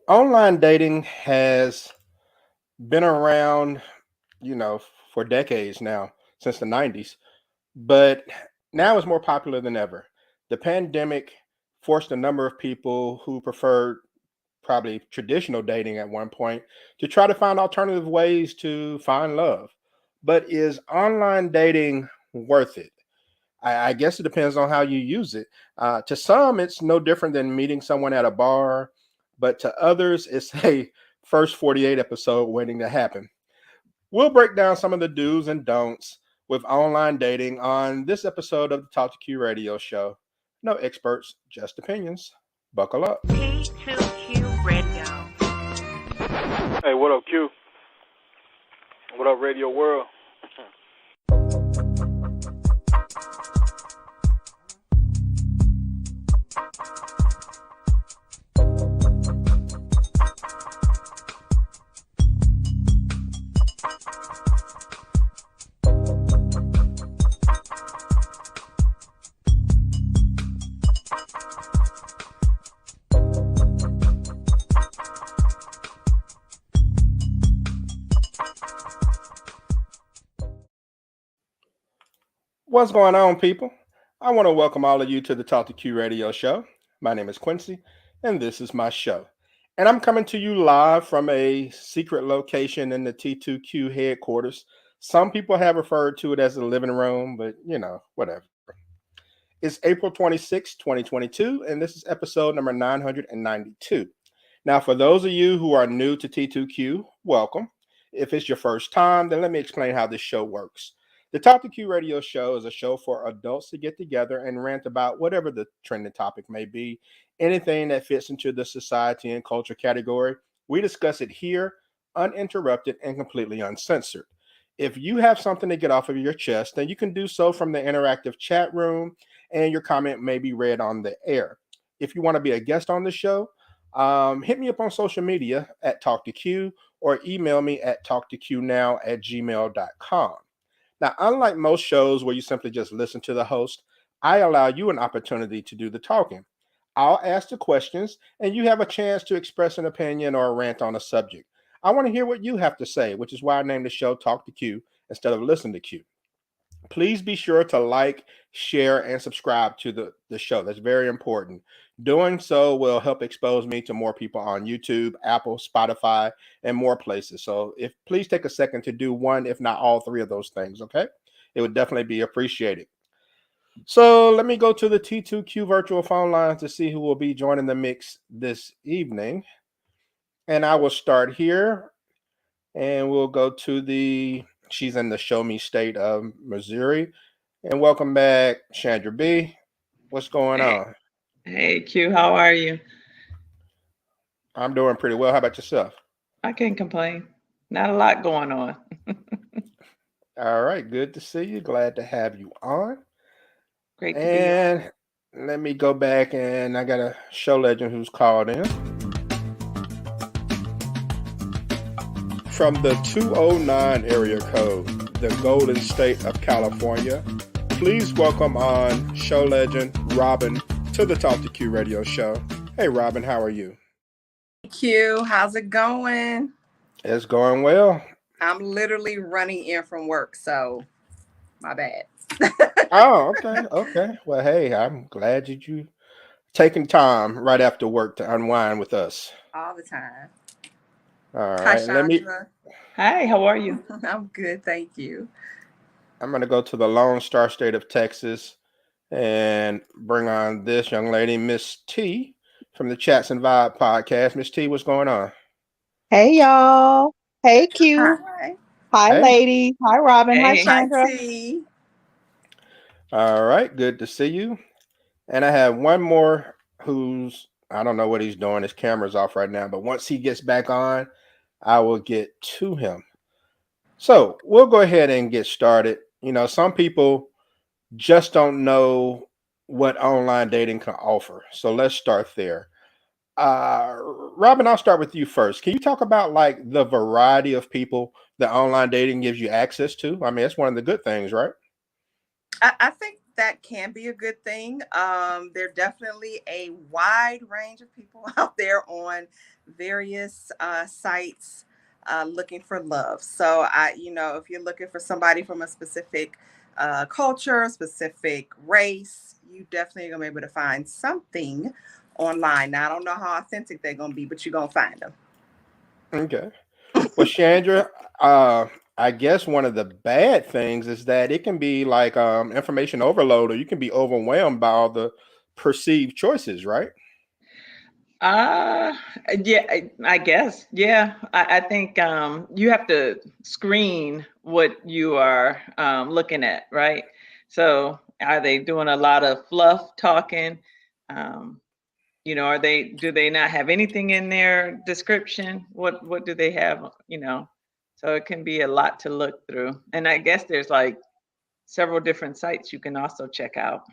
Online dating has been around, you know, for decades now, since the 90s, but now it's more popular than ever. The pandemic forced a number of people who preferred probably traditional dating at one point to try to find alternative ways to find love. But is online dating worth it? I guess it depends on how you use it. To some, it's no different than meeting someone at a bar, but to others, it's a first 48 episode waiting to happen. We'll break down some of the do's and don'ts with online dating on this episode of the Talk to Q radio show. No experts, just opinions. Buckle up. T2Q Radio. Hey, what up, Q? What up, Radio World? What's going on, people? I want to welcome all of you to the Talk to Q radio show. My name is Quincy, and this is my show. And I'm coming to you live from a secret location in the T2Q headquarters. Some people have referred to it as the living room, but whatever. It's April 26, 2022, and this is episode number 992. Now, for those of you who are new to T2Q, welcome. If it's your first time, then let me explain how this show works. The Talk to Q radio show is a show for adults to get together and rant about whatever the trending topic may be, anything that fits into the society and culture category. We discuss it here, uninterrupted and completely uncensored. If you have something to get off of your chest, then you can do so from the interactive chat room, and your comment may be read on the air. If you want to be a guest on the show, hit me up on social media at TalkToQ or email me at talktoqnow@gmail.com. Now, unlike most shows where you simply just listen to the host, I allow you an opportunity to do the talking. I'll ask the questions, and you have a chance to express an opinion or a rant on a subject. I want to hear what you have to say, which is why I named the show Talk to Q instead of Listen to Q. Please be sure to like, share, and subscribe to the show. That's very important. Doing so will help expose me to more people on YouTube, Apple, Spotify, and more places. So if please take a second to do one, if not all three of those things, okay? It would definitely be appreciated. So let me go to the T2Q virtual phone lines to see who will be joining the mix this evening. And I will start here, and we'll go to she's in the show me state of Missouri. And welcome back, Chandra B. What's going Hey, on? hey, Q, how are you? I'm doing pretty well. How about yourself? I can't complain. Not a lot going on. All right, good to see you. Glad to have you on. Great to be on. And let me go back, and I got a show legend who's called in from the 209 area code, the Golden State of California. Please welcome on show legend Robin to the Talk to Q radio show. Hey, Robin, how are you? Q, how's it going? It's going well. I'm literally running in from work, so my bad. Oh, okay. Well, hey, I'm glad that you taking time right after work to unwind with us. All the time. All Hi, right, let me. Chandra. Hi, how are you? I'm good, thank you. I'm going to go to the Lone Star State of Texas and bring on this young lady, Miss T, from the Chats and Vibe podcast. Miss T, what's going on? Hey y'all. Hey Q. Hi. Hi Hey. ladies. Hi Robin. Hi Hey. Hi, Chandra. T. All right, good to see you. And I have one more who's, I don't know what he's doing. His camera's off right now, but once he gets back on, I will get to him. So we'll go ahead and get started. Some people just don't know what online dating can offer. So let's start there. Robin, I'll start with you first. Can you talk about like the variety of people that online dating gives you access to? I mean, it's one of the good things, right? I think that can be a good thing. There are definitely a wide range of people out there on various sites looking for love. So if you're looking for somebody from a specific culture, specific race, you definitely are gonna be able to find something online. Now, I don't know how authentic they're gonna be, but you're gonna find them. Okay. Well, Chandra, uh, I guess one of the bad things is that it can be like information overload, or you can be overwhelmed by all the perceived choices, right? Uh, yeah, I guess. Yeah, I think you have to screen what you are looking at, right? So, are they doing a lot of fluff talking? Um, do they not have anything in their description? What do they have? So it can be a lot to look through. And I guess there's like several different sites you can also check out,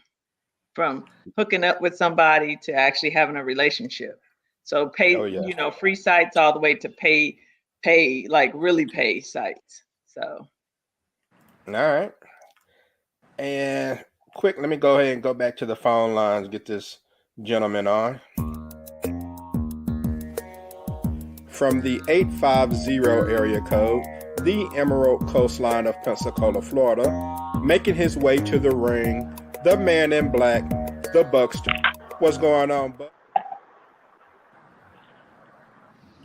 from hooking up with somebody to actually having a relationship. So Oh pay, yeah. free sites all the way to pay like really pay sites. So All right. And quick, let me go ahead and go back to the phone lines, get this gentleman on. From the 850 area code, the Emerald Coastline of Pensacola, Florida, making his way to the ring, the man in black, the Buckster. What's going on, Buck?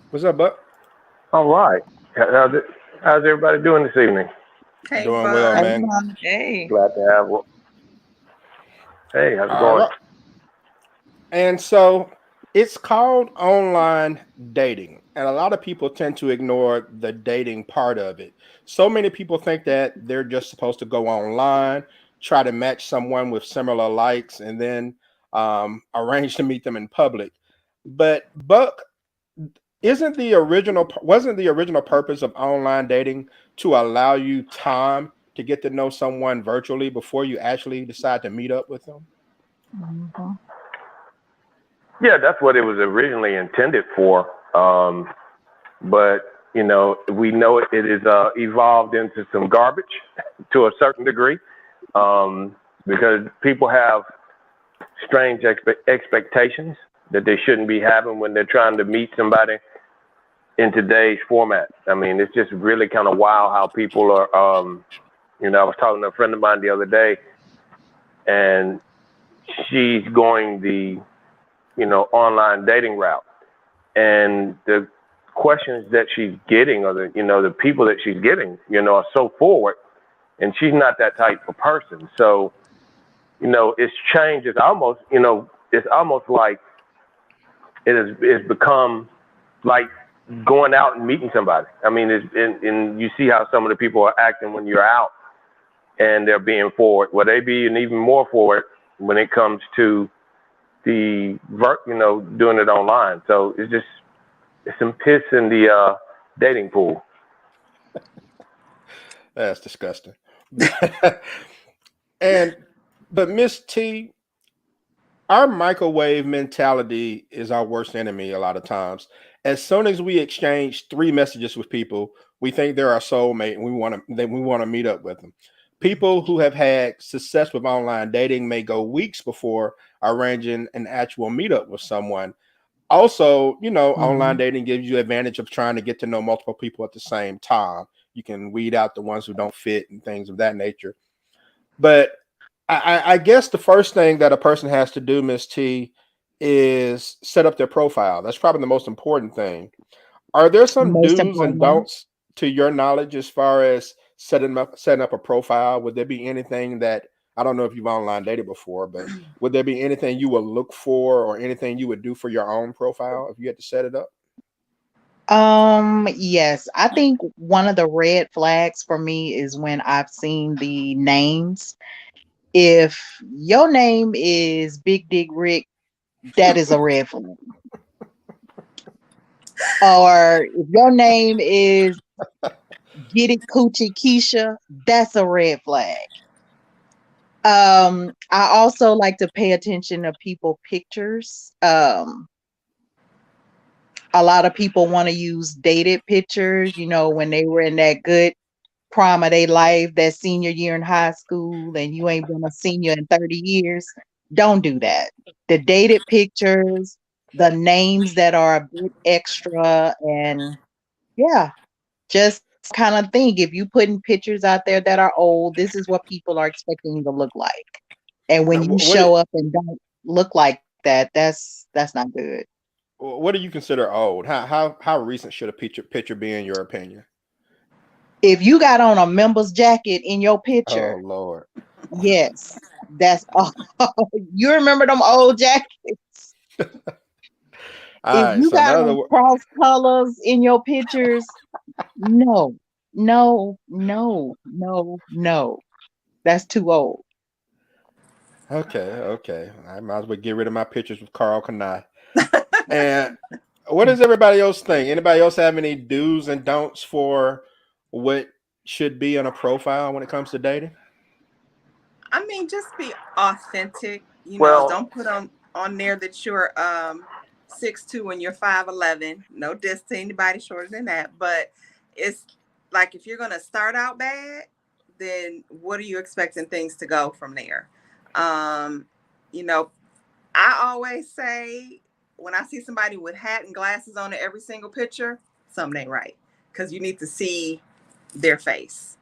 What's up, Buck? All right. How's everybody doing this evening? Hey, Doing well, bud. Hey, man. Mom. hey, Glad to have one. Hey, how's it All going? right. And so it's called online dating. And a lot of people tend to ignore the dating part of it. So many people think that they're just supposed to go online, try to match someone with similar likes, and then arrange to meet them in public. But Buck, wasn't the original purpose of online dating to allow you time to get to know someone virtually before you actually decide to meet up with them? Mhm. Yeah, that's what it was originally intended for. But we know it is evolved into some garbage to a certain degree, because people have strange expectations that they shouldn't be having when they're trying to meet somebody in today's format. I mean, it's just really kind of wild how people are. I was talking to a friend of mine the other day, and she's going the online dating route, and the questions that she's getting, or the people that she's getting, are so forward, and she's not that type of person. So it's changed. It's almost like it's become like going out and meeting somebody. I mean, and you see how some of the people are acting when you're out and they're being forward. Well, they be even more forward when it comes to doing it online. So it's some piss in the dating pool. That's disgusting. and but Miss T, our microwave mentality is our worst enemy a lot of times. As soon as we exchange three messages with people, we think they're our soulmate and we want to meet up with them. People who have had success with online dating may go weeks before arranging an actual meetup with someone. Also, online Mhm. dating gives you advantage of trying to get to know multiple people at the same time. You can weed out the ones who don't fit and things of that nature. But I guess the first thing that a person has to do, Miss T, is set up their profile. That's probably the most important thing. Are there some Most do's and importantly, don'ts to your knowledge as far as setting up a profile? Would there be anything that, I don't know if you've online dated before, but would there be anything you would look for or anything you would do for your own profile if you had to set it up? yes, I think one of the red flags for me is when I've seen the names. If your name is Big Dick Rick, that is a red flag. Or if your name is Get It Coochie Keisha, that's a red flag. I also like to pay attention to people pictures. A lot of people want to use dated pictures, when they were in that good prime of their life, that senior year in high school, and you ain't been a senior in 30 years. Don't do that. The dated pictures, the names that are a bit extra, and yeah, just kind of think if you putting pictures out there that are old, this is what people are expecting you to look like. And when Now, you what show up and don't look like that, that's not good. what do you consider old? How recent should a picture be in your opinion? If you got on a member's jacket in your Oh picture, Lord. yes, that's all. You remember them old jackets? All If right. you So in got other on words, cross colors in your pictures, no, no, no, no, no. That's too old. okay. I might as well get rid of my pictures with Carl Kanai. And what does everybody else think? Anybody else have any do's and don'ts for what should be on a profile when it comes to dating? I mean, just be authentic. Well, Don't put on there that you're 6'2" and you're 5'11". No diss to anybody shorter than that, but it's like if you're gonna start out bad, then what are you expecting things to go from there? Um, you know, I always say when I see somebody with hat and glasses on in every single picture, something ain't right because you need to see their face.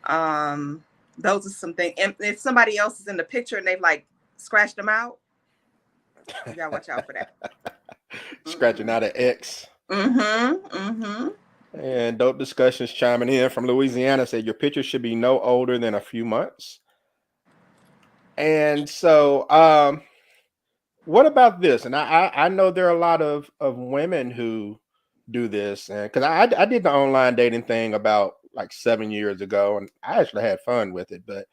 Um, those are some things. And if somebody else is in the picture and they've like scratched them out, you gotta watch out for that. Scratching out an X. Mm-hmm. And dope discussions chiming in from Louisiana said your picture should be no older than a few months. And so, what about this? And I know there are a lot of women who do this, and because I did the online dating thing about like 7 years ago, and I actually had fun with it. But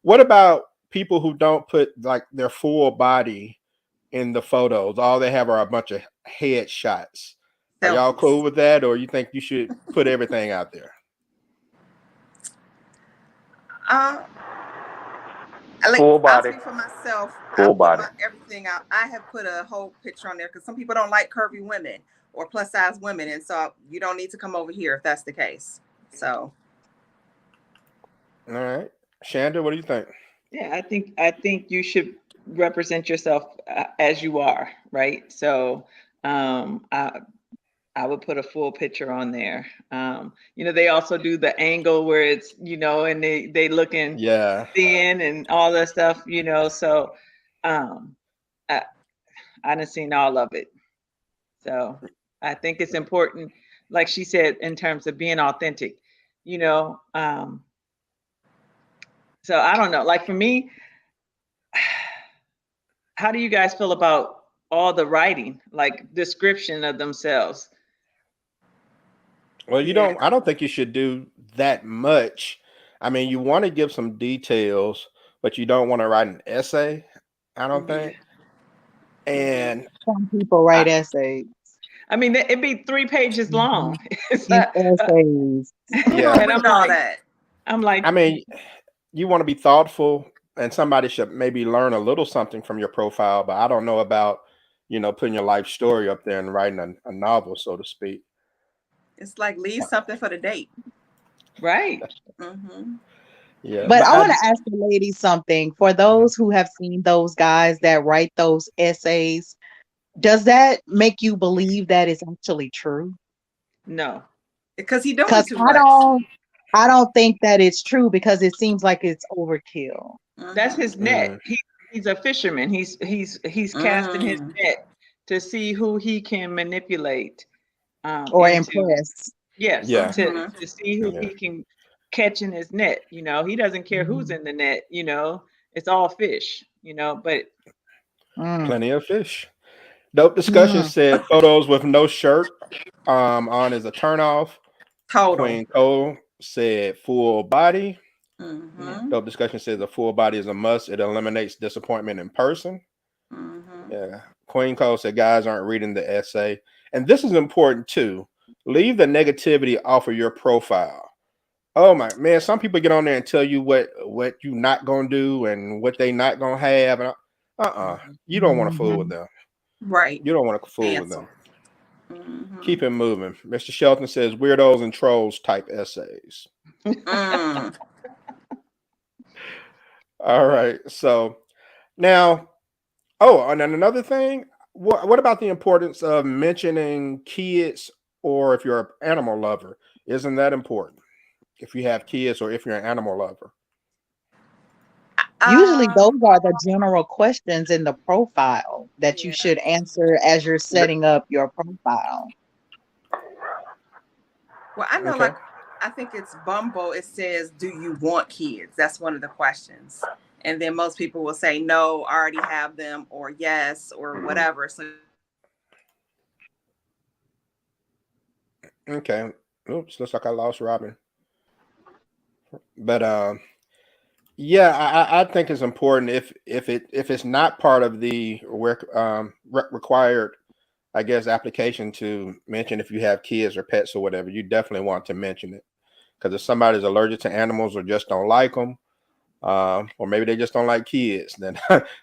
what about people who don't put like their full body in the photos? All they have are a bunch of head shots. Are y'all Selfies. cool with that, or you think you should put everything out there? Uh, full I'll body, speak for myself. I full put body. my everything out. I have put a whole picture on there because some people don't like curvy women or plus size women, and so you don't need to come over here if that's the case. So All right, Shanda, what do you think? Yeah, I think you should represent yourself as you are, right? So I would put a full picture on there. They also do the angle where it's, and they looking Yeah. thin and all that stuff, So um, I I done seen all of it. So I think it's important, like she said, in terms of being authentic, you know. So I don't know. Like for me, how do you guys feel about all the writing, like description of themselves? Well, you yeah. don't. I don't think you should do that much. I mean, you want to give some details, but you don't want to write an essay. I don't Mm-hmm. think. Mm-hmm. And Some people I, write essays. I mean, it'd be 3 pages long. Mhm. It's It's not, essays. Who gonna yeah, and read all that? I'm like, I mean, you want to be thoughtful, and somebody should maybe learn a little something from your profile. But I don't know about putting your life story up there and writing a novel, so to speak. It's like leave something for the date. right. Mm-hmm. Yeah, But but I want to ask the ladies something. For Mhm. those who have seen those guys that write those essays, does that make you believe that it's actually true? No, Because he doing Because too I much. don't, I don't think that it's true because it seems like it's overkill that's Mm-hmm. his net. Mm, He's a fisherman. He's casting his Mm. net to see who he can manipulate or into, impress. yes, yeah, Mm-hmm. to see who yeah, he can catch in his net. He doesn't care who's Mhm. in the net. It's all fish. But Mm, plenty of fish. Dope discussion mm. said photos with no shirt on is a turnoff. Total. Queen Cole said full body. yeah, Mm-hmm. Dope discussion says a full body is a must. It eliminates disappointment in person. Mm-hmm. Yeah. Queen Cole said guys aren't reading the essay. And this is important too. Leave the negativity off of your profile. Oh my man, some people get on there and tell you what you not gonna do and what they not gonna have. And you don't want to fool with Mhm. them. Right. You don't want to fool with Cancel. them. Keep it moving. Mr. Shelton says weirdos and trolls type essays. Mm. All right. So now, oh, and then another thing, what about the importance of mentioning kids or if you're an animal lover? Isn't that important? If you have kids or if you're an animal lover? Usually those Um, are the general questions in the profile that you yeah. should answer as you're setting up your profile. Well, I know, Okay. like, I think it's Bumble. It says, "Do you want kids?" That's one of the questions, and then most people will say, "No, I already have them," or "Yes," or whatever. So, Okay. Oops, looks like I lost Robin. But yeah, I think it's important if it's not part of the required, I guess, application to mention if you have kids or pets or whatever, you definitely want to mention it. Because if somebody's allergic to animals or just don't like them, or maybe they just don't like kids, then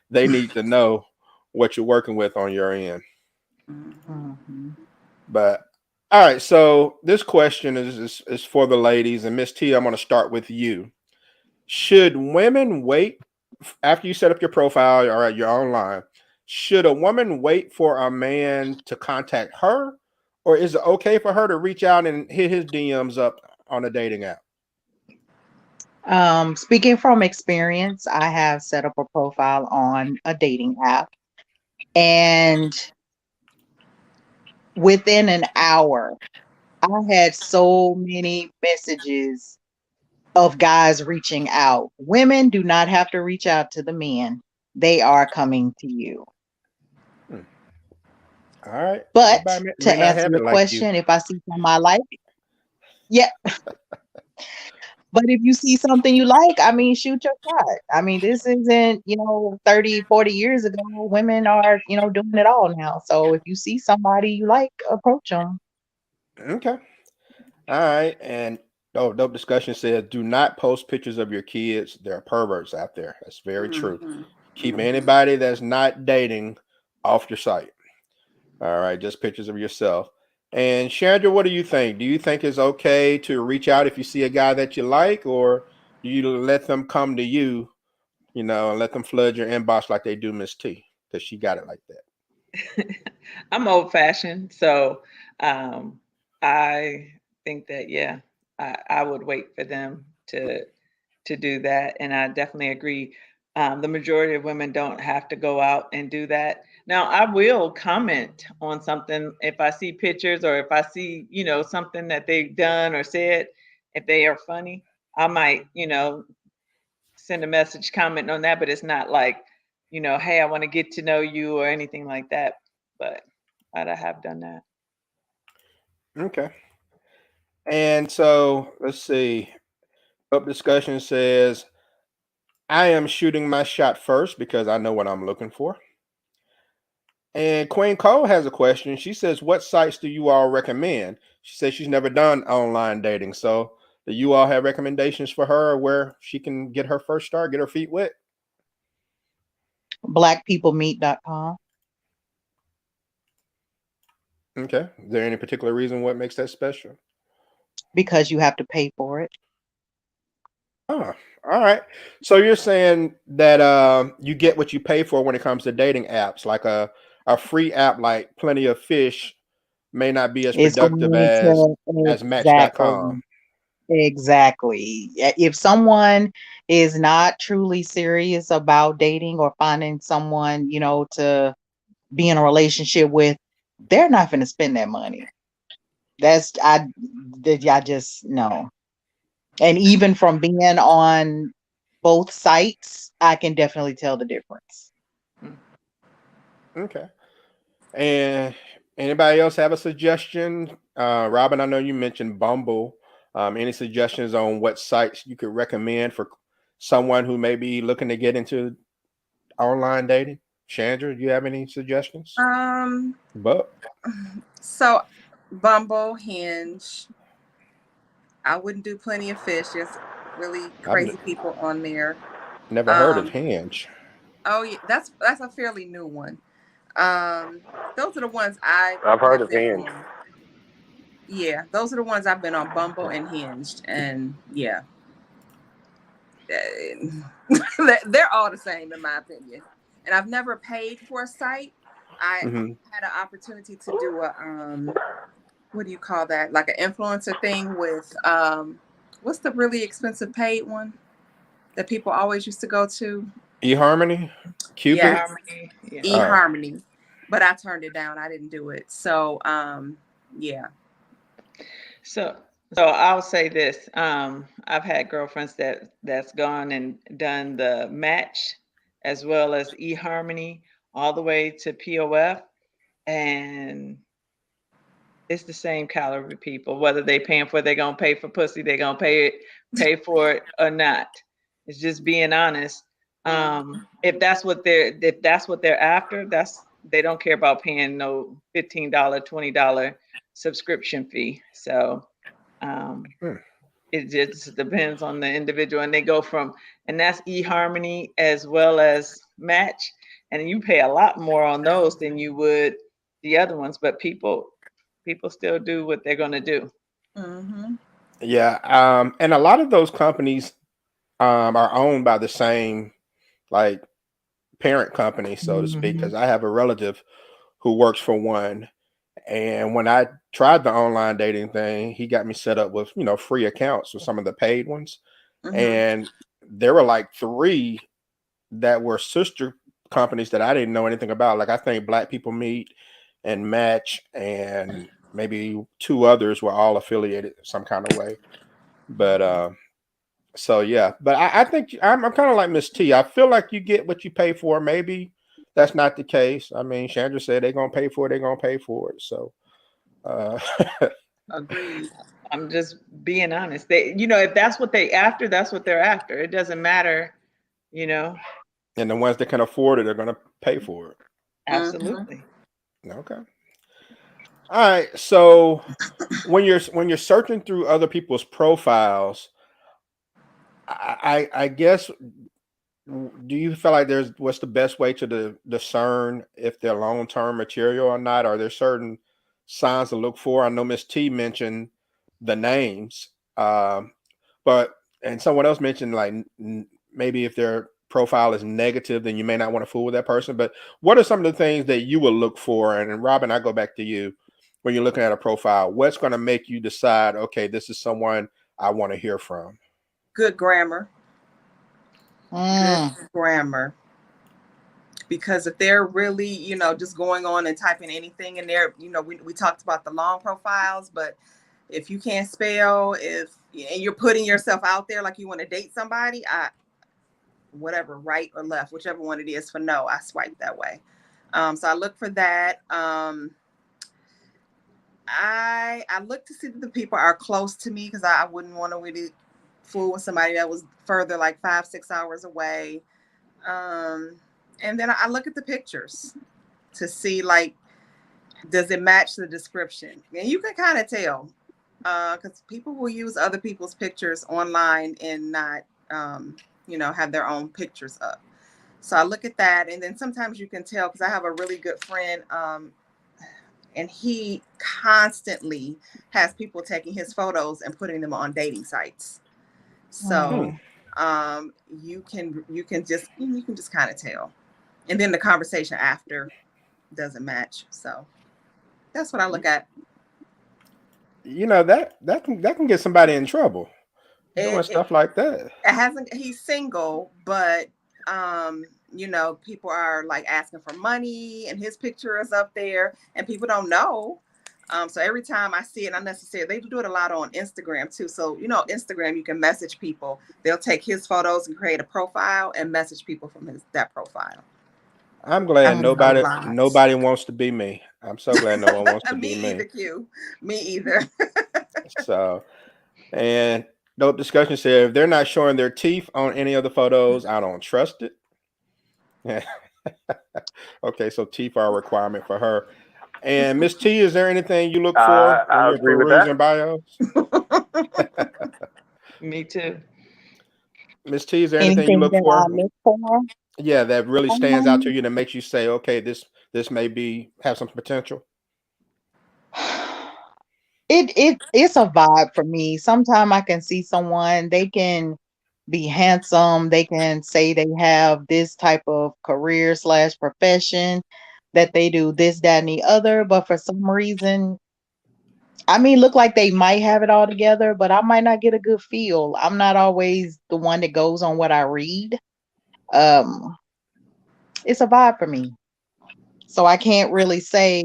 they need to know what you're working with on your end. mhm. Mhm. But all right, so this question is for the ladies, and Miss T, I'm going to start with you. Should women wait after you set up your profile or you're online? Should a woman wait for a man to contact her, or is it okay for her to reach out and hit his DMs up on a dating app? Speaking from experience, I have set up a profile on a dating app, and within an hour, I had so many messages of guys reaching out. Women do not have to reach out to the men, they are coming to you. Hmm. All right, But everybody may to not answer have your it like you. question, if I see something I like, yeah. But if you see something you like, I mean, shoot your shot. I mean, this isn't, 30, 40 years ago. Women are, doing it all now. So if you see somebody you like, approach them. Okay. All right. And oh, dope discussion says do not post pictures of your kids. There are perverts out there. That's very true. Mhm. Keep Mhm. anybody that's not dating off your site. All right, just pictures of yourself. And Chandra, what do you think? Do you think it's okay to reach out if you see a guy that you like, or do you let them come to you, and let them flood your inbox like they do Miss T, because she got it like that? I'm old fashioned, so um, I think that yeah, I would wait for them to do that, and I definitely agree. The majority of women don't have to go out and do that. Now, I will comment on something if I see pictures or if I see something that they've done or said. If they are funny, I might send a message commenting on that, but it's not like, hey, I want to get to know you or anything like that. But I have done that. Okay. And so let's see. Up discussion says, I am shooting my shot first because I know what I'm looking for. And Queen Cole has a question. She says, what sites do you all recommend? She says she's never done online dating. So do you all have recommendations for her where she can get her first start, get her feet wet? Blackpeoplemeet.com. Okay. Is there any particular reason what makes that special? Because you have to pay for it. Oh, all right. So you're saying that you get what you pay for when it comes to dating apps, like a free app like Plenty of Fish may not be as It's productive going to as Match.com. exactly. Exactly. If someone is not truly serious about dating or finding someone, to be in a relationship with, they're not going to spend that money. That's I just no. And even from being on both sites, I can definitely tell the difference. Mm. Okay. And anybody else have a suggestion? Robin, I know you mentioned Bumble. Any suggestions on what sites you could recommend for someone who may be looking to get into online dating? Chandra, do you have any suggestions? Um, But so Bumble, Hinge. I wouldn't do Plenty of Fish. There's really I've crazy people on there. never heard of Um, Hinge. oh yeah, that's a fairly new one. Those are the ones I I've heard have of been Hinge. on. Yeah, those are the ones I've been on, Bumble and Hinged, and yeah, they're all the same in my opinion. And I've never paid for a site. I Hmm. had an opportunity to do a what do you call that? Like an influencer thing with what's the really expensive paid one that people always used to go to? eHarmony, Cupid. Yes, eHarmony. Yeah. Oh, eHarmony. But I turned it down. I didn't do it. So yeah. So so I'll say this. I've had girlfriends that's gone and done the match as well as eHarmony all the way to POF, and it's the same caliber of people. Whether they paying for it, they're gonna pay for pussy, they're gonna pay for it or not. It's just being honest. If that's what they're after, that's they don't care about paying no $15, $20 subscription fee. So um, hmm. it just depends on the individual, and they go from, and that's eHarmony as well as Match, and you pay a lot more on those than you would the other ones. But people still do what they're going to do. Mm-hmm. Yeah. And a lot of those companies are owned by the same like parent company, so to speak. Mhm. Because I have a relative who works for one, and when I tried the online dating thing, he got me set up with free accounts with some of the paid ones, Mm-hmm. and there were like three that were sister companies that I didn't know anything about. Like I think Black People Meet and Match and maybe two others were all affiliated some kind of way. But so yeah, but I think I'm kind of like Miss T. I feel like you get what you pay for. Maybe that's not the case. I mean, Chandra said they're gonna pay for it. They're gonna pay for it. So, uh, Agreed. I'm just being honest. If that's what they after, that's what they're after. It doesn't matter, you know. and the ones that can afford it are gonna pay for it. Mm-hmm. Absolutely. Okay. All right. So when you're searching through other people's profiles, I guess do you feel like there's what's the best way to discern if they're long term material or not? Are there certain signs to look for? I know Miss T mentioned the names, but and someone else mentioned like maybe if their profile is negative, then you may not want to fool with that person. But what are some of the things that you will look for? And Robin, I go back to you when you're looking at a profile. What's going to make you decide, okay, this is someone I want to hear from? Good grammar. Good Mm. grammar. Because if they're really, just going on and typing anything in there, we talked about the long profiles, but if you can't spell, and you're putting yourself out there like you want to date somebody, whatever, right or left, whichever one it is for no, I swipe that way. So I look for that. I look to see that the people are close to me because I wouldn't want to really fool with somebody that was further, like 5-6 hours away. Um, and then I look at the pictures to see, like, does it match the description? And you can kind of tell because people will use other people's pictures online and not, have their own pictures up. So I look at that, and then sometimes you can tell because I have a really good friend, and he constantly has people taking his photos and putting them on dating sites. Hmm. So you can just kind of tell, and then the conversation after doesn't match. So that's what I look at. That can get somebody in trouble doing It, it, stuff like that. it hasn't. He's single, but people are like asking for money, and his picture is up there, and people don't know. So every time I see it unnecessary, they do it a lot on Instagram too. So Instagram, you can message people. They'll take his photos and create a profile and message people from that profile. I'm glad A nobody lot. nobody wants to be me. I'm so glad no one wants to Me be either, me. Q. Me either. So, and Dope Discussion said if they're not showing their teeth on any of the photos, I don't trust it. Okay, so teeth are a requirement for her. And Miss T, is there anything you look for when I you're agree with that. perusing bios? Me too. Miss T, is there anything you Anything look that I for? look for Yeah, that really stands out to online? you that makes you say, okay, this this may be have some potential? It's a vibe for me. Sometimes I can see someone, they can be handsome, they can say they have this type of career slash profession, that they do this, that, and the other, but for some reason, I mean, look like they might have it all together, but I might not get a good feel. I'm not always the one that goes on what I read. Um, it's a vibe for me. So I can't really say,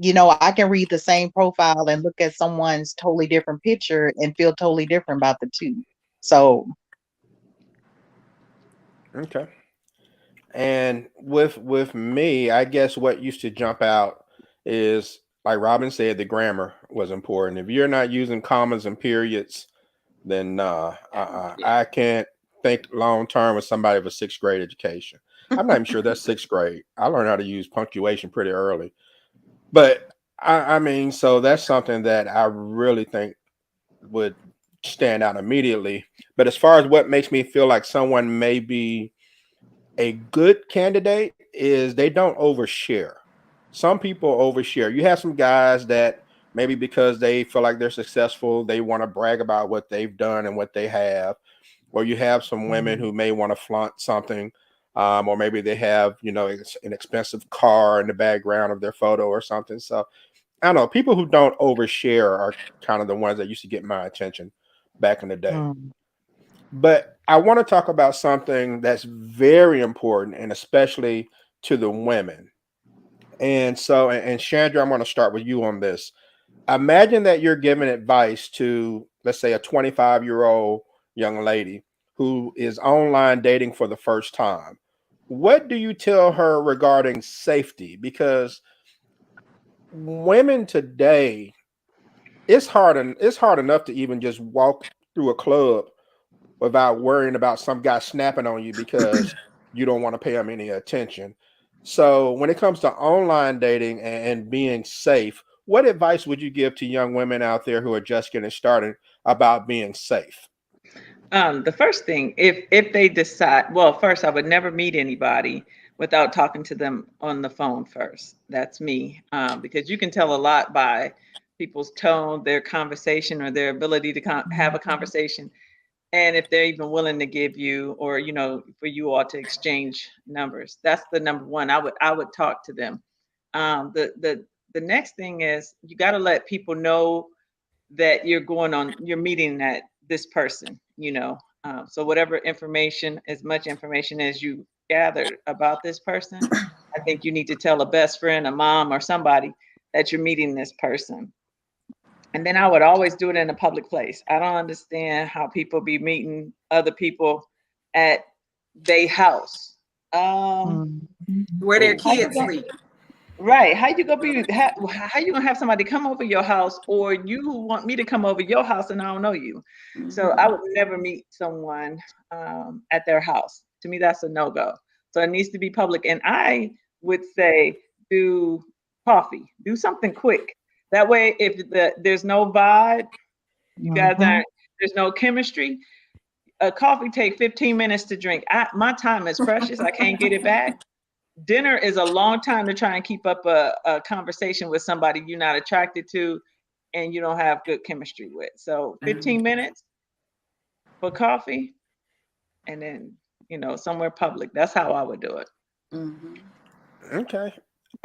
I can read the same profile and look at someone's totally different picture and feel totally different about the two. So, Okay. And with me, I guess what used to jump out is, like Robin said, the grammar was important. If you're not using commas and periods, then Yeah. I can't think long term with somebody with a sixth grade education. I'm not even sure that's sixth grade. I learned how to use punctuation pretty early. But I mean, so that's something that I really think would stand out immediately. But as far as what makes me feel like someone may be a good candidate is they don't overshare. Some people overshare. You have some guys that maybe because they feel like they're successful, they want to brag about what they've done and what they have. Or you have some women mm, who may want to flaunt something, or maybe they have, an expensive car in the background of their photo or something. So I don't know. People who don't overshare are kind of the ones that used to get my attention back in the day. mm, But I want to talk about something that's very important, and especially to the women. And so, and Chandra, I'm going to start with you on this. Imagine that you're giving advice to, let's say, a 25-year-old young lady who is online dating for the first time. What do you tell her regarding safety? Because women today, it's hard enough to even just walk through a club without worrying about some guy snapping on you because you don't want to pay him any attention. So when it comes to online dating and being safe, what advice would you give to young women out there who are just getting started about being safe? The first thing, if they decide, well, first I would never meet anybody without talking to them on the phone first. That's me, because you can tell a lot by people's tone, their conversation, or their ability to have a mhm, conversation, and if they're even willing to give you, or for you all to exchange numbers. That's the number one. I would talk to them. The next thing is you got to let people know that you're meeting that this person, so whatever information, as much information as you gathered about this person, I think you need to tell a best friend, a mom, or somebody that you're meeting this person. And then I would always do it in a public place. I don't understand how people be meeting other people at their house. um mhm, Where their how you kids going sleep. Right. How you gonna have somebody come over your house, or you want me to come over your house and I don't know you? So I Mhm. would never meet someone at their house. To me, that's a no-go. So it needs to be public. And I would say do coffee, do something quick. That way, if there's no vibe, you guys mhm. aren't, there's no chemistry, a coffee take 15 minutes to drink. My time is precious. I can't get it back. Dinner is a long time to try and keep up a conversation with somebody you're not attracted to and you don't have good chemistry with. So Mhm. 15 minutes for coffee, and then, somewhere public. That's how I would do it. Mhm. Okay.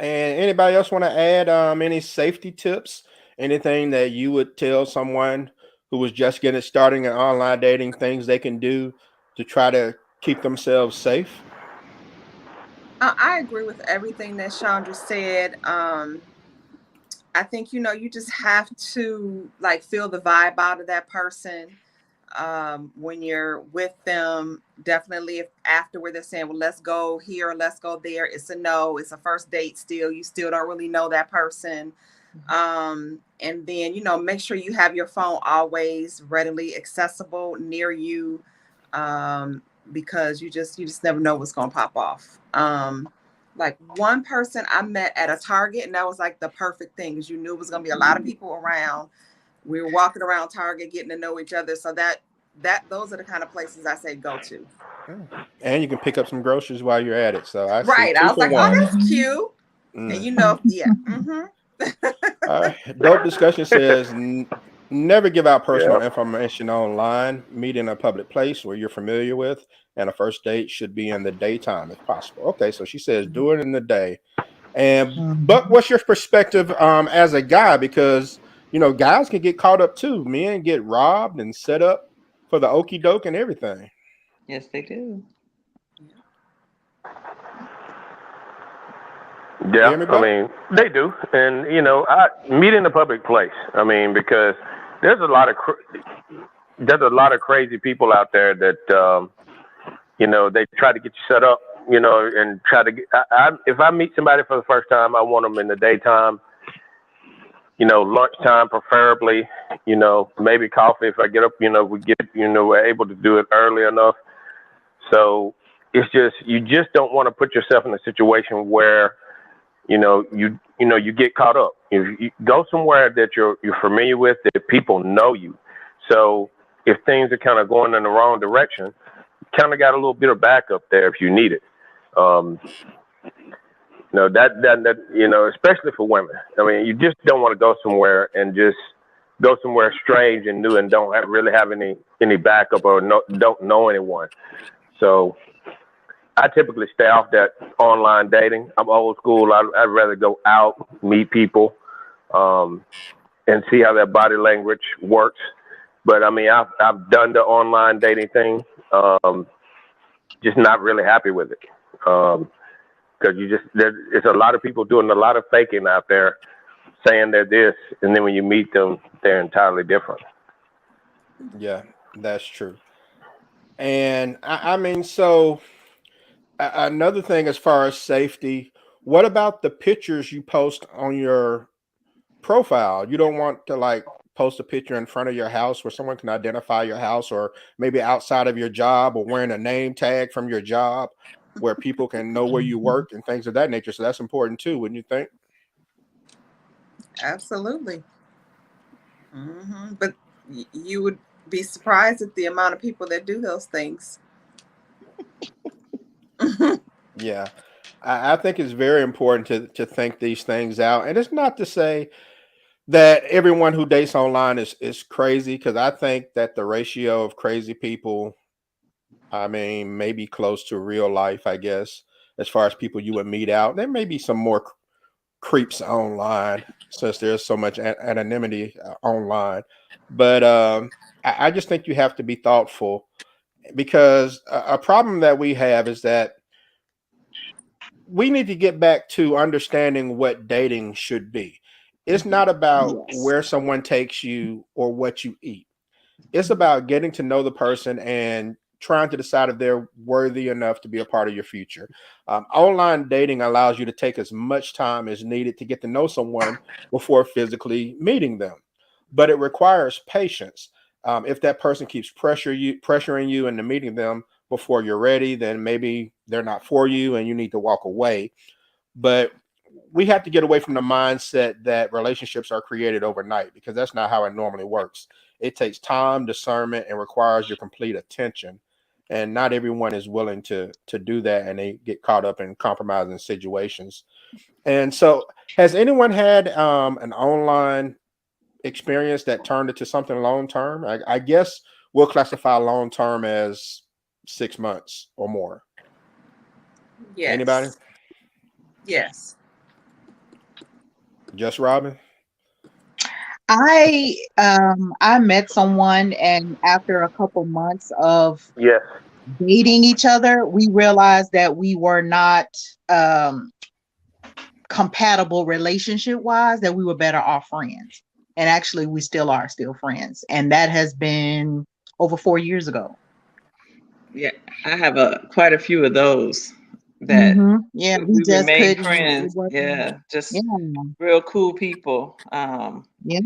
And anybody else want to add any safety tips? Anything that you would tell someone who was just getting started in online dating, things they can do to try to keep themselves safe? I agree with everything that Chandra said. I think you just have to like feel the vibe out of that person when you're with them. Definitely, if afterward they're saying, "Well, let's go here, or let's go there," it's a no. It's a first date. Still, you still don't really know that person. And then make sure you have your phone always readily accessible near you, because you just never know what's gonna pop off. Like one person I met at a Target, and that was like the perfect thing because you knew it was gonna be a lot of people around. We were walking around Target, getting to know each other. So that those are the kind of places I say go to. Mm. And you can pick up some groceries while you're at it. So I see Right. I two was for like, oh, one. that's Mhm. cute. And Mm. you know, yeah. Dope discussion says never give out Yeah. personal information online. Meet in a public place where you're familiar with, and a first date should be in the daytime if possible. Okay, so she says do it in the day. And but Mhm. what's your perspective as a guy? Because guys can get caught up too. Men get robbed and set up for the okey doke and everything. Yes, they do. You Yeah, hear me, I Bo? mean, they do. And, I meet in a public place. I mean, because there's a lot of, there's a lot of crazy people out there that, they try to get you set up, and try to get, if I meet somebody for the first time, I want them in the daytime, lunchtime preferably, maybe coffee if I get up, we get, we're able to do it early enough. So it's just, you just don't want to put yourself in a situation where, you get caught up. You go somewhere that you're familiar with, that people know you. So if things are kind of going in the wrong direction, you kind of got a little bit of backup there if you need it. Um, especially for women. I mean, you just don't want to go somewhere and just go somewhere strange and new and don't really have any backup or don't know anyone. So I typically stay off that online dating. I'm old school. I'd rather go out, meet people, um, and see how their body language works. But I mean, I've done the online dating thing. Just not really happy with it. Because it's a lot of people doing a lot of faking out there, saying they're this, and then when you meet them, they're entirely different. Yeah, that's true. And I mean, so another thing as far as safety, what about the pictures you post on your profile? You don't want to like post a picture in front of your house where someone can identify your house, or maybe outside of your job, or wearing a name tag from your job where people can know where you Mhm. work and things of that nature. So that's important too, wouldn't you think? Absolutely. But you would be surprised at the amount of people that do those things. Yeah. I think it's very important to think these things out. And it's not to say that everyone who dates online is crazy, because I think that the ratio of crazy people, I mean, maybe close to real life, I guess, as far as people you would meet out. There may be some more creeps online since there's so much anonymity online. But I just think you have to be thoughtful, because a problem that we have is that we need to get back to understanding what dating should be. It's not about Yes. where someone takes you or what you eat. It's about getting to know the person and trying to decide if they're worthy enough to be a part of your future. Online dating allows you to take as much time as needed to get to know someone before physically meeting them, but it requires patience. If that person keeps pressuring you into meeting them before you're ready, then maybe they're not for you and you need to walk away. But we have to get away from the mindset that relationships are created overnight, because that's not how it normally works. It takes time, discernment, and requires your complete attention. And not everyone is willing to do that, and they get caught up in compromising situations. And so, has anyone had an online experience that turned into something long term? I guess we'll classify long term as 6 months or more. Anybody? Yes. Yes. Just Robin? I met someone, and after a couple months of Yes. dating each other, we realized that we were not um compatible relationship wise, that we were better off friends. And actually we still friends. And that has been over 4 years ago. Yeah, I have quite a few of those that Yeah, we we just remain couldn't, it friends. wasn't, Yeah, just yeah, real cool people. yeah.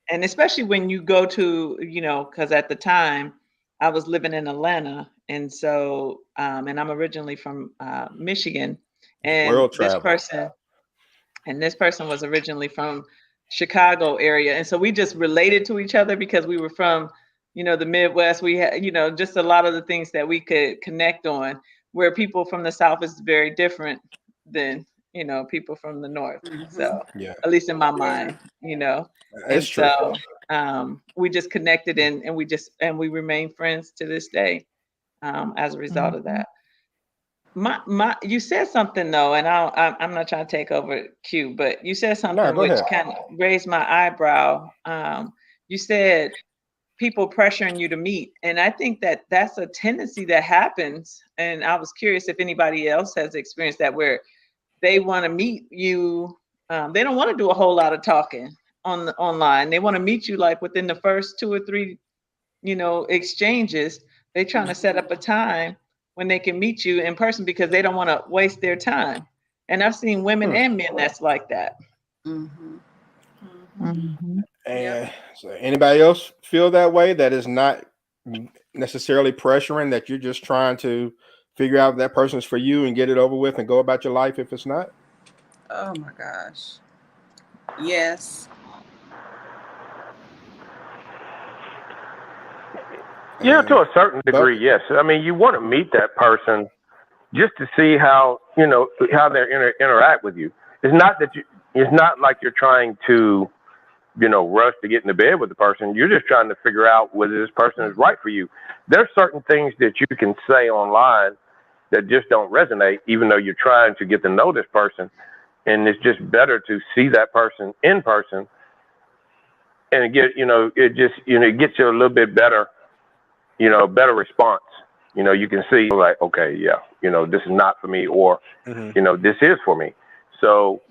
And especially when you go to, because at the time I was living in Atlanta, and so and I'm originally from Michigan, and World travel. this person was originally from Chicago area, and so we just related to each other because we were from, the Midwest. We had, just a lot of the things that we could connect on, where people from the South is very different than, people from the north. Mhm. So Yeah, at least in my Yeah. mind, it's and true. so we just connected and we remain friends to this day as a result of Mhm. that. You said something though, and I'm not trying to take over Q, but you said No, something go which ahead. kind of raised my eyebrow. You said people pressuring you to meet, and I think that that's a tendency that happens. And I was curious if anybody else has experienced that, where they want to meet you. They don't want to do a whole lot of talking online. They want to meet you like within the first 2 or 3 exchanges. They're trying to set up a time when they can meet you in person because they don't want to waste their time. And I've seen women Hmm. and men that's like that. Mhm. Mhm. Mhm. Yep. And so anybody else feel that way? That is not necessarily pressuring. That you're just trying to figure out if that person's for you and get it over with and go about your life. If it's not, Oh my gosh. Yes. Yeah, to and a certain degree, Buck. yes. I mean, you want to meet that person just to see how how they interact with you. It's not that you. It's not like you're trying to rush to get into bed with the person. You're just trying to figure out whether this person is right for you. There's certain things that you can say online that just don't resonate, even though you're trying to get to know this person. And it's just better to see that person in person and it gets you a little bit better, better response. You can see like, okay, yeah, this is not for me, or, Mhm. this is for me. So,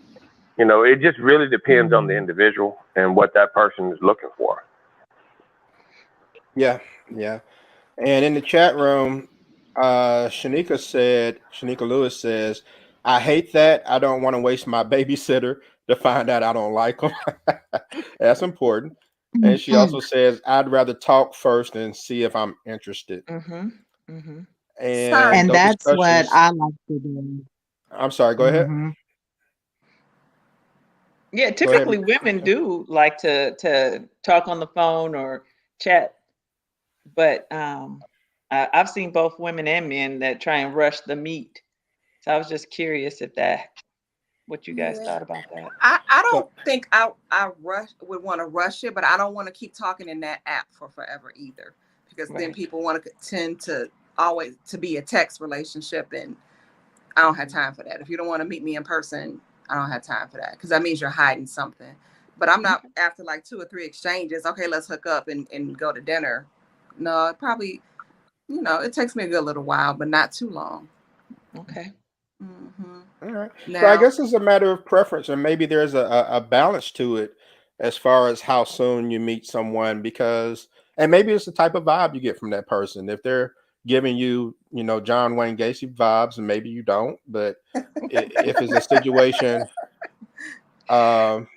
it just really depends on the Mhm. individual and what that person is looking for. Yeah, yeah. And in the chat room, Shanika Lewis says, I hate that. I don't want to waste my babysitter to find out I don't like them. That's important. And she Mhm. also says, I'd rather talk first and see if I'm interested. Mm-hmm. Mm-hmm. And And those Sorry. that's what discussions, I like to do. I'm sorry, go ahead. Mhm. Yeah, Go ahead. typically women do like to talk on the phone or chat, but I've seen both women and men that try and rush the meet. So I was just curious if that what you guys Yeah. thought about that. I So, don't think I would want to rush it, but I don't want to keep talking in that app for forever either, because then Right. people want to tend to always to be a text relationship, and I don't have Mhm. time for that. If you don't want to meet me in person, I don't have time for that, because that means you're hiding something. But I'm not Okay. after like 2 or 3 exchanges. Okay, let's hook up and go to dinner. No, it probably it takes me a good little while, but not too long. Okay. Hmm. all right. So I Now, guess it's a matter of preference, and maybe there's a balance to it as far as how soon you meet someone, because, and maybe it's the type of vibe you get from that person. If they're giving you, John Wayne Gacy vibes, and maybe you don't, but if it's a situation, um,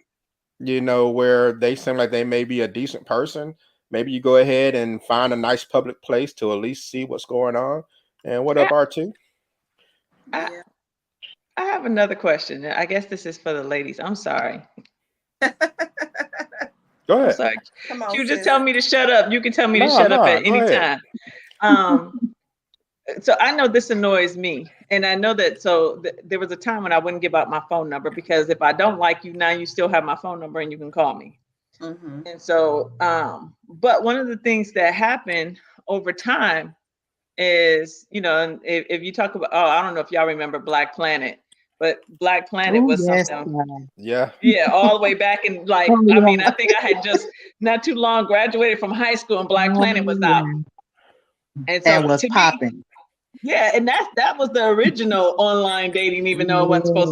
where they seem like they may be a decent person, maybe you go ahead and find a nice public place to at least see what's going on. And what I, up, R2? I yeah. I have another question. I guess this is for the ladies. I'm sorry. Go I'm ahead. sorry. Come on, You just tell sis. me to shut up. You can tell me to No, shut up no, at go any ahead. time. Um, so I know this annoys me, and I know that. So there was a time when I wouldn't give out my phone number because if I don't like you now, you still have my phone number and you can call me. Hmm. And so, but one of the things that happened over time is, and if you talk about, oh, I don't know if y'all remember Black Planet, but Black Planet Oh was yes, something, God. Yeah. yeah, all the way back in like, Oh I mean, I yeah. think I had just not too long graduated from high school and Black Oh Planet was out. yeah. And And so was to me, popping. yeah, and that was the original online dating, even though Yeah.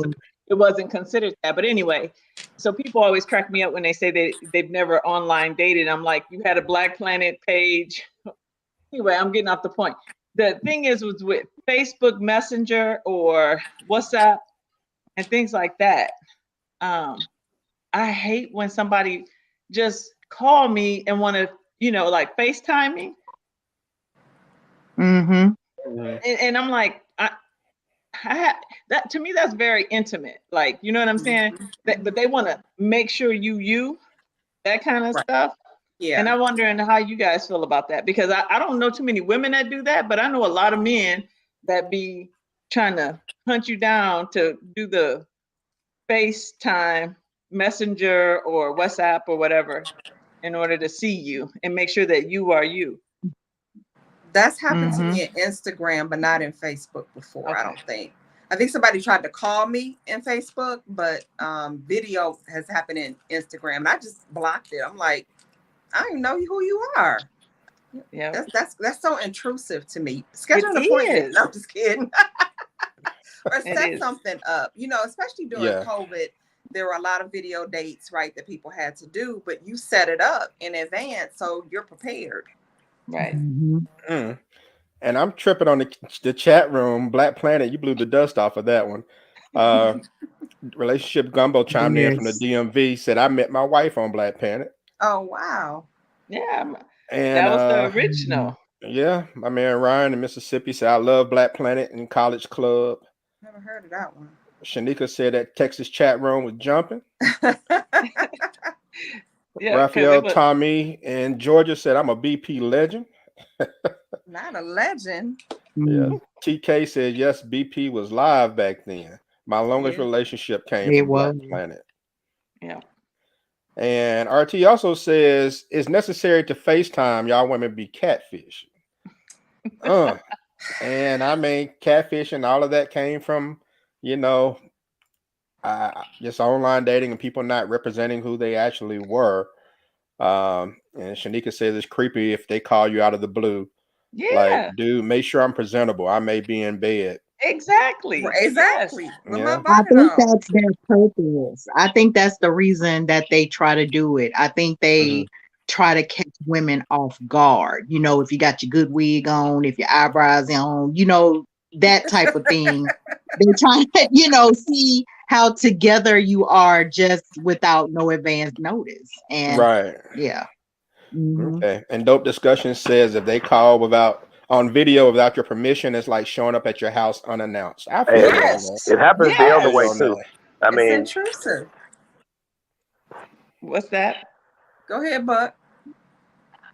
it wasn't considered that. But anyway, so people always crack me up when they say they've never online dated. I'm like, you had a Black Planet page. Anyway, I'm getting off the point. The thing is, was with Facebook Messenger or WhatsApp and things like that. Um, I hate when somebody just call me and want to, like FaceTime me, Mm-hmm. Mhm. and I'm like, that to me that's very intimate. Like, you know what I'm saying? But they want to make sure you that kind of Right. stuff. And Yeah. I'm wondering how you guys feel about that because I don't know too many women that do that, but I know a lot of men that be trying to hunt you down to do the FaceTime, Messenger, or WhatsApp or whatever in order to see you and make sure that you are you. That's happened to Mm-hmm. me in Instagram, but not in Facebook before. I Okay. don't think. I think somebody tried to call me in Facebook, but video has happened in Instagram, and I just blocked it. I'm like, I don't even know who you are. Yeah. That's so intrusive to me. It Schedule an appointment. is. No, I'm just kidding. Or It set is. something up. You know, especially during Yeah. COVID, there were a lot of video dates, right, that people had to do, but you set it up in advance so you're prepared. Right. Mm-hmm. Mm. And I'm tripping on the chat room. Black Planet, you blew the dust off of that one. Relationship Gumbo chimed in from the Yes. DMV, said, I met my wife on Black Planet. Oh, wow. Yeah. And That was the Mm-hmm. original. yeah, my man Ryan in Mississippi said, I love Black Planet and College Club. Never heard of that one. Shanika said that Texas chat room was jumping. Yeah, because Raphael it was. Tommy in Georgia said, I'm a BP legend. Not a legend. Yeah. Mm, TK said, yes, BP was live back then. My longest Yeah. relationship came it from Black was. Planet. Yeah. And RT also says, it's necessary to FaceTime. Y'all women be catfish. And I mean, catfish and all of that came from, you know, just online dating and people not representing who they actually were. And Shanika says it's creepy if they call you out of the blue. Like, Yeah. dude, make sure I'm presentable. I may be in bed. Exactly. Right, Yes. exactly. With my Yeah. I bonnet think on. that's their purpose. I think that's the reason that they try to do it. I think they try to catch women off guard. You know, if you got your good wig on, if your eyebrows on, you know, that type of thing. They try to, you know, see how together you are just without no advance notice. And Right. yeah. Mhm. Okay. And Dope Discussion says if they call without on video without your permission, it's like showing up at your house unannounced. I feel you on that. Yes. It happens the I other feel way you on too. that. I It's mean, intrusive. What's that? Go ahead, Buck.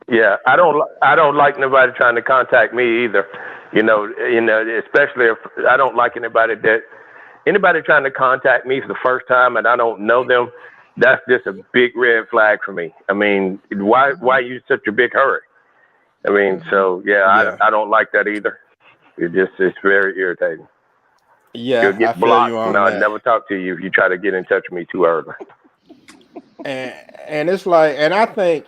yeah, I don't like nobody trying to contact me either. You know, especially if I don't like anybody trying to contact me for the first time and I don't know them. That's just a big red flag for me. I mean, why are you in such a big hurry? I mean, so Yeah. I don't like that either. It's very irritating. You'll Yeah, I get feel you blocked, and on I'll that. never talk to you if you try to get in touch with me too early. And it's like, and I think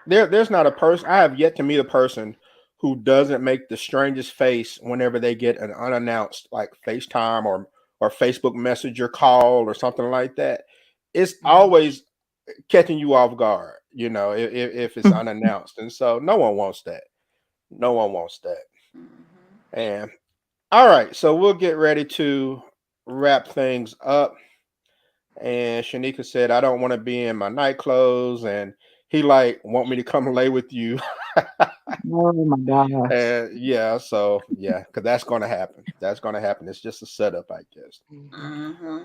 there's not a person I have yet to meet a person who doesn't make the strangest face whenever they get an unannounced like FaceTime or Facebook Messenger call or something like that. It's always catching you off guard, you know, if it's unannounced. And so no one wants that. No one wants that. And all right, so we'll get ready to wrap things up. And Shanika said, I don't want to be in my night clothes. And he like want me to come lay with you. Oh my gosh. And yeah, so yeah, because that's gonna happen. That's gonna happen. It's just a setup, I guess. Mm-hmm.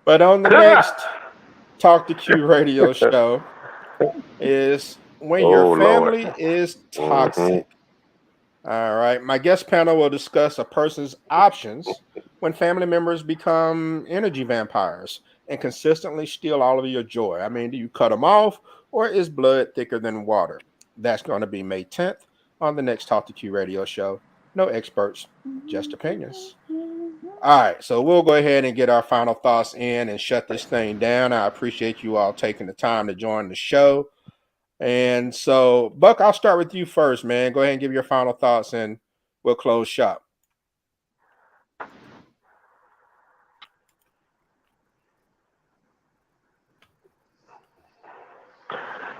But on the next Talk to Q radio show is when Oh, your Lord. family is Mhm. toxic. All right. My guest panel will discuss a person's options when family members become energy vampires and consistently steal all of your joy. I mean, do you cut them off or is blood thicker than water? That's going to be May 10th on the next Talk to Q radio show. No experts, just opinions. All right. So we'll go ahead and get our final thoughts in and shut this thing down. I appreciate you all taking the time to join the show. And so, Buck, I'll start with you first, man. Go ahead and give your final thoughts and we'll close shop.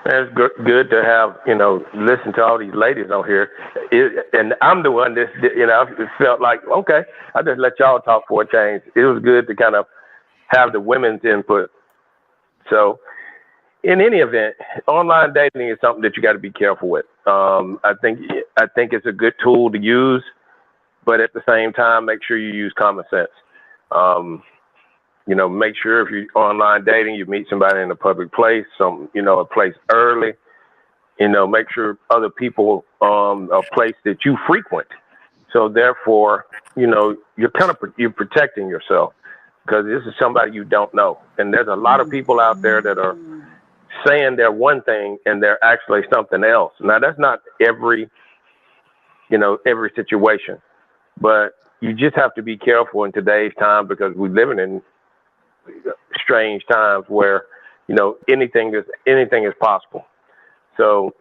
It's good to have, listen to all these ladies on here. And I'm the one that, felt like, okay, I'll just let y'all talk for a change. It was good to kind of have the women's input. So in any event, online dating is something that you got to be careful with. I think it's a good tool to use, but at the same time, make sure you use common sense. Make sure if you're online dating, you meet somebody in a public place, a place early. Make sure other people a place that you frequent. So therefore, you're protecting yourself. because this is somebody you don't know. And there's a lot of people out there that are saying they're one thing and they're actually something else. Now that's not every situation, but you just have to be careful in today's time because we're living in strange times where anything is possible. So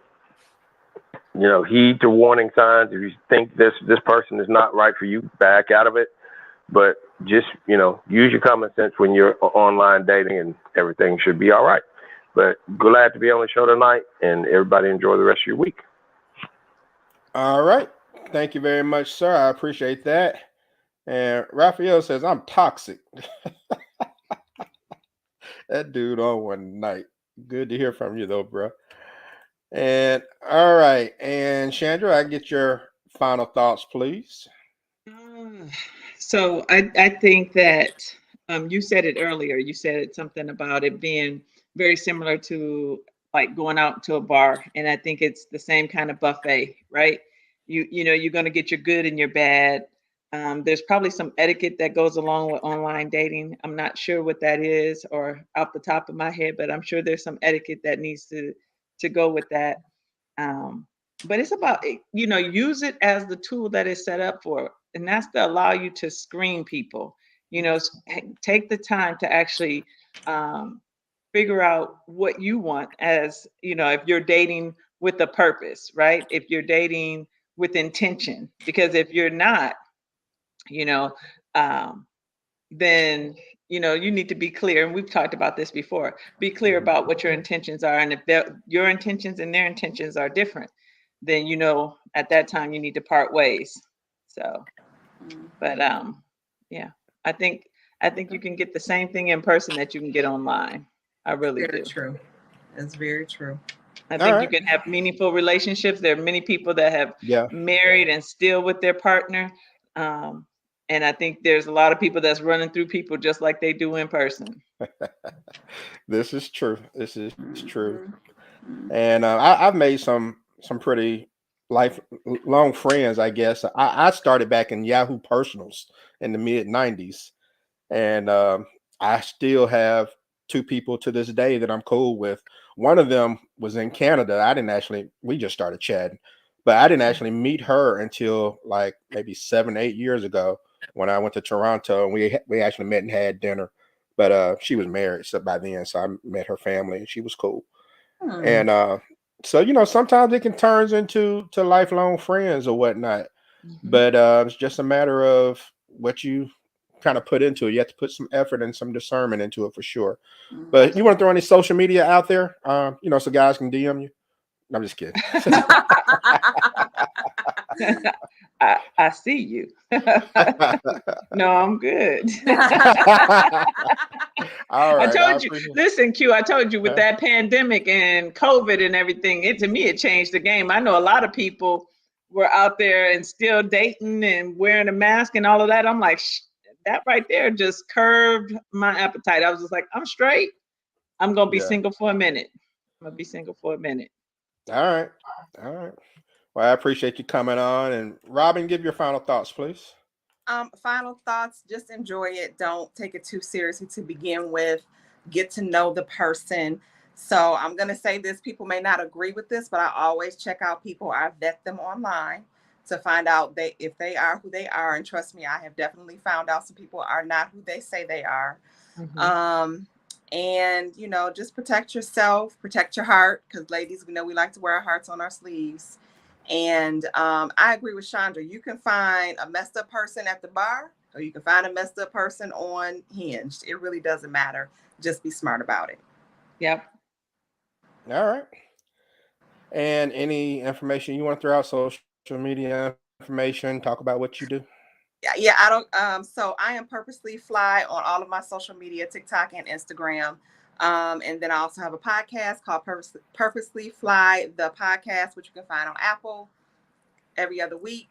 heed to warning signs. If you think this person is not right for you, back out of it. But just use your common sense when you're online dating, and everything should be all right. But glad to be on the show tonight, and everybody enjoy the rest of your week. All right. Thank you very much, sir. I appreciate that. And Raphael says, I'm toxic. That dude on one night. Good to hear from you, though, bro. And all right. And Chandra, I get your final thoughts, please. Uh, So I think that you said it earlier. You said something about it being very similar to like going out to a bar, and I think it's the same kind of buffet, right? You're going to get your good and your bad. There's probably some etiquette that goes along with online dating. I'm not sure what that is, or off the top of my head, but I'm sure there's some etiquette that needs to go with that. Um, but it's about use it as the tool that is set up for, and that's to allow you to screen people. Take the time to actually um, figure out what you want, as if you're dating with a purpose, right? If you're dating with intention, because if you're not, you know, um, then you need to be clear. And we've talked about this before. Be clear Mhm. about what your intentions are, and if your intentions and their intentions are different, then at that time you need to part ways. So, but yeah, I think you can get the same thing in person that you can get online. I really Very do. true. That's very true. I All think you right. can have meaningful relationships. There are many people that have Yeah. married and still with their partner. Um, and I think there's a lot of people that's running through people just like they do in person. This is true. This is true. Mhm. And I've made some pretty lifelong friends, I guess. I started back in Yahoo Personals in the mid 90s, and I still have two people to this day that I'm cool with. One of them was in Canada. I didn't actually. We just started chatting, but I didn't actually meet her until like maybe 7, 8 years ago when I went to Toronto, and we actually met and had dinner. But she was married so by then, so I met her family, and she was cool. Hmm. And so sometimes it can turn into lifelong friends or whatnot. Mhm. But it's just a matter of what you kind of put into it. You have to put some effort and some discernment into it for sure. But you want to throw any social media out there, so guys can DM you? No, I'm just kidding. I see you. No, I'm good. All I right, I told you, appreciate. listen, Q, I told you with Huh? that pandemic and COVID and everything, to me, it changed the game. I know a lot of people were out there and still dating and wearing a mask and all of that. I'm like, that right there just curved my appetite. I was just like, I'm straight. I'm going to be Yeah. single for a minute. I'm going to be single for a minute. All right. All right. Well, I appreciate you coming on. And Robin, give your final thoughts, please. Final thoughts, just enjoy it. Don't take it too seriously to begin with. Get to know the person. So I'm gonna say this, people may not agree with this, but I always check out people. I vet them online to find out if they are who they are. And trust me, I have definitely found out some people are not who they say they are. Mhm. And just protect yourself, protect your heart, because ladies, we know we like to wear our hearts on our sleeves. And I agree with Chandra. You can find a messed up person at the bar, or you can find a messed up person on Hinged. It really doesn't matter. Just be smart about it. Yep. All right. And any information you want to throw out, social media information, talk about what you do. Yeah, I don't. So I am purposely fly on all of my social media, TikTok and Instagram. And then I also have a podcast called Purposely Fly, the podcast, which you can find on Apple every other week.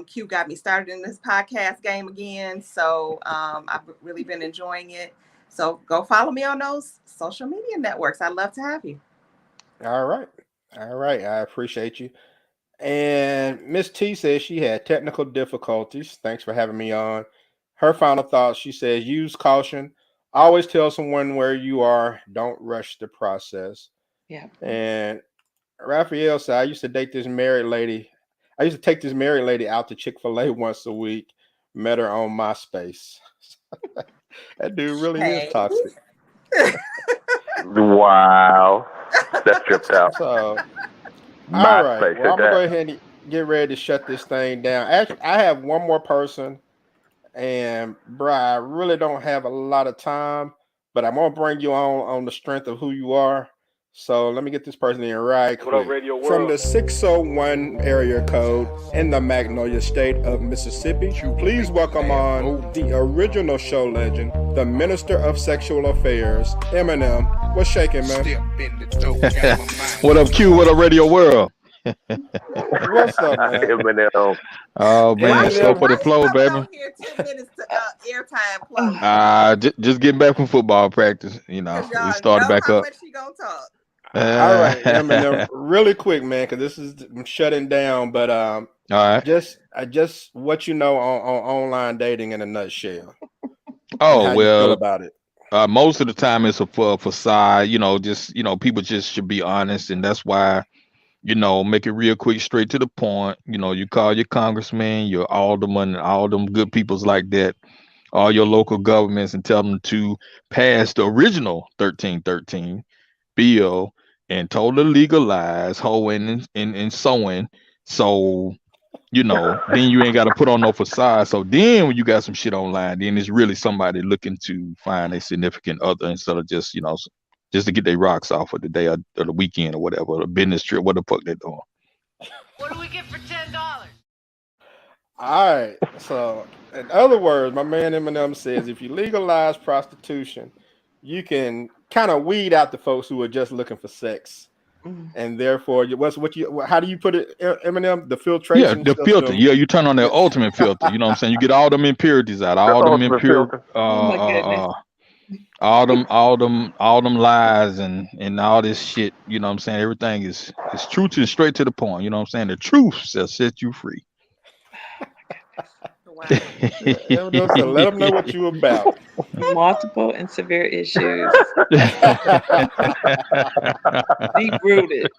Q got me started in this podcast game again. So I've really been enjoying it. So go follow me on those social media networks. I'd love to have you. All right. All right. I appreciate you. And Miss T says she had technical difficulties. Thanks for having me on. her final thoughts. She says, use caution. Always tell someone where you are. Don't rush the process. Yeah. And Raphael said, I used to date this married lady. I used to take this married lady out to Chick-fil-A once a week. Met her on MySpace. That dude really is Hey. toxic. Wow, that's tripped out. So, all right. MySpace Well, I'm at gonna go that. ahead and get ready to shut this thing down. Actually, I have one more person, and bruh, I really don't have a lot of time, but I'm gonna bring you on the strength of who you are. So let me get this person in right What up, quick. Radio From World? the 601 area code in the Magnolia State of Mississippi, please welcome on the original show legend, the Minister of Sexual Affairs, Eminem. What's shaking, man? What up, Q? What up, Radio World? What's up, man? Eminem. Oh man, Eminem. slow for the Why you flow, coming baby. on here 10 minutes to airtime plug? Just getting back from football practice. You know, Because we y'all started know back how up. much she gonna talk. All right, Eminem, really quick, man, because this is I'm shutting down. But All right. just what you know on online dating in a nutshell, and Oh how you feel well, about it. most of the time it's a facade. You know, just people just should be honest, and that's why make it real quick, straight to the point. You call your congressman, your alderman, and all them good peoples like that, all your local governments, and tell them to pass the original 1313 bill and totally legalize hoeing and sewing. So, then you ain't got to put on no facade. So then when you got some shit online, then it's really somebody looking to find a significant other instead of just, just to get their rocks off for the day or the weekend or whatever, or the business trip, what the fuck they doing. What do we get for $10? All right. So, in other words, my man Eminem says if you legalize prostitution, you can kind of weed out the folks who are just looking for sex, and therefore, how do you put it, Eminem? The Yeah, filtration the filter. system. Yeah, you turn on the ultimate filter. You know what I'm saying? You get all them impurities out, The all them ultimate impure filter. Oh my goodness. all them lies and all this shit, you know what I'm saying? Everything is truth and straight to the point, you know what I'm saying? The truth shall set you free. Wow. Eminem said, "Let them know what you about." Multiple and severe issues, deep rooted.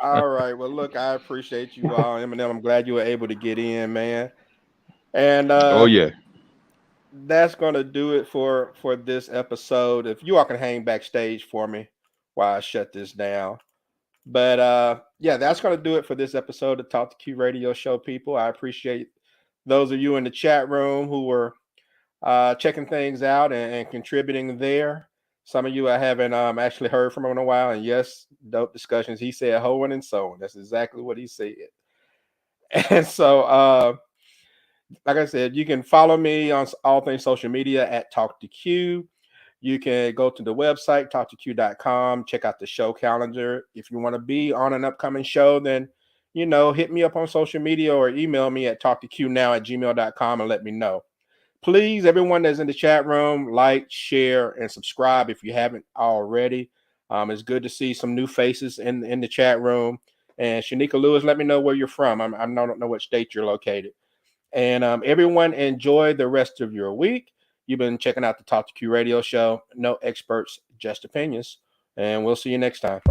All right. Well, look, I appreciate you all, Eminem. I'm glad you were able to get in, man. And Oh yeah. that's gonna do it for this episode. If you all can hang backstage for me while I shut this down. But yeah, that's gonna do it for this episode of Talk to Q Radio Show, people. I appreciate those of you in the chat room who were checking things out and contributing there. Some of you I haven't actually heard from in a while, and yes, dope discussions. He said hoeing and sewing. That's exactly what he said. And so like I said, you can follow me on all things social media at Talk to Q. You can go to the website, talktoq.com, check out the show calendar. If you want to be on an upcoming show, then, hit me up on social media or email me at talktoqnow@gmail.com and let me know. Please, everyone that's in the chat room, like, share, and subscribe if you haven't already. It's good to see some new faces in the chat room. And Shanika Lewis, let me know where you're from. I don't know what state you're located. And everyone, enjoy the rest of your week. You've been checking out the Talk to Q Radio Show. No experts, just opinions. And we'll see you next time.